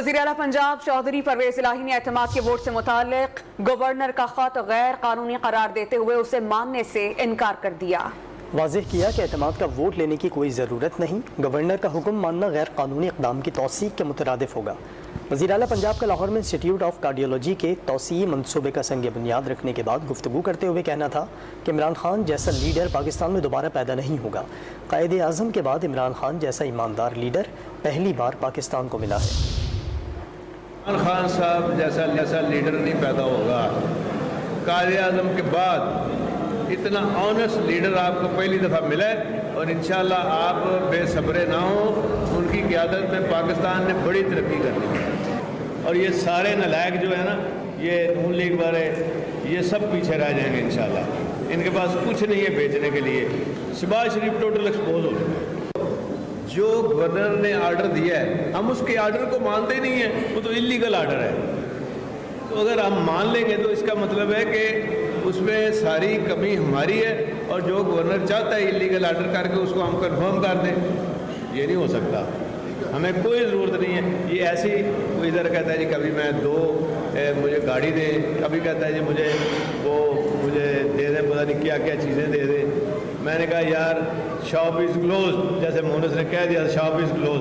وزیر اعلیٰ پنجاب چودھری پرویز الہی نے اعتماد کے ووٹ سے متعلق گورنر کا خط غیر قانونی قرار دیتے ہوئے اسے ماننے سے انکار کر دیا۔ واضح کیا کہ اعتماد کا ووٹ لینے کی کوئی ضرورت نہیں، گورنر کا حکم ماننا غیر قانونی اقدام کی توثیق کے مترادف ہوگا۔ وزیر اعلیٰ پنجاب کا لاہور میں انسٹیٹیوٹ آف کارڈیولوجی کے توسیعی منصوبے کا سنگ بنیاد رکھنے کے بعد گفتگو کرتے ہوئے کہنا تھا کہ عمران خان جیسا لیڈر پاکستان میں دوبارہ پیدا نہیں ہوگا۔ قائد اعظم کے بعد عمران خان جیسا ایماندار لیڈر پہلی بار پاکستان کو ملا ہے۔ عمران خان صاحب جیسا لیڈر نہیں پیدا ہوگا۔ قائد اعظم کے بعد اتنا آنیسٹ لیڈر آپ کو پہلی دفعہ ملا ہے، اور انشاءاللہ آپ بے صبرے نہ ہوں۔ ان کی قیادت میں پاکستان نے بڑی ترقی کرنی ہے، اور یہ سارے نالائق جو ہے نا، یہ نون لیگ والے، یہ سب پیچھے رہ جائیں گے انشاءاللہ۔ ان کے پاس کچھ نہیں ہے بیچنے کے لیے۔ شہباز شریف ٹوٹل ایکسپوز ہو چکا ہے۔ جو گورنر نے آرڈر دیا ہے، ہم اس کے آرڈر کو مانتے ہی نہیں ہیں، وہ تو انلیگل آرڈر ہے۔ تو اگر ہم مان لیں گے تو اس کا مطلب ہے کہ اس میں ساری کمی ہماری ہے، اور جو گورنر چاہتا ہے انلیگل آرڈر کر کے اس کو ہم کنفرم کر دیں۔ یہ نہیں ہو سکتا، ہمیں کوئی ضرورت نہیں ہے۔ یہ ایسی کوئی ادھر کہتا ہے جی کبھی میں مجھے گاڑی دیں، کبھی کہتا ہے جی مجھے دے دیں، پتہ نہیں کیا کیا چیزیں دے دیں۔ میں نے کہا یار شاپ از کلوز، جیسے مونس نے کہہ دیا شاپ از کلوز۔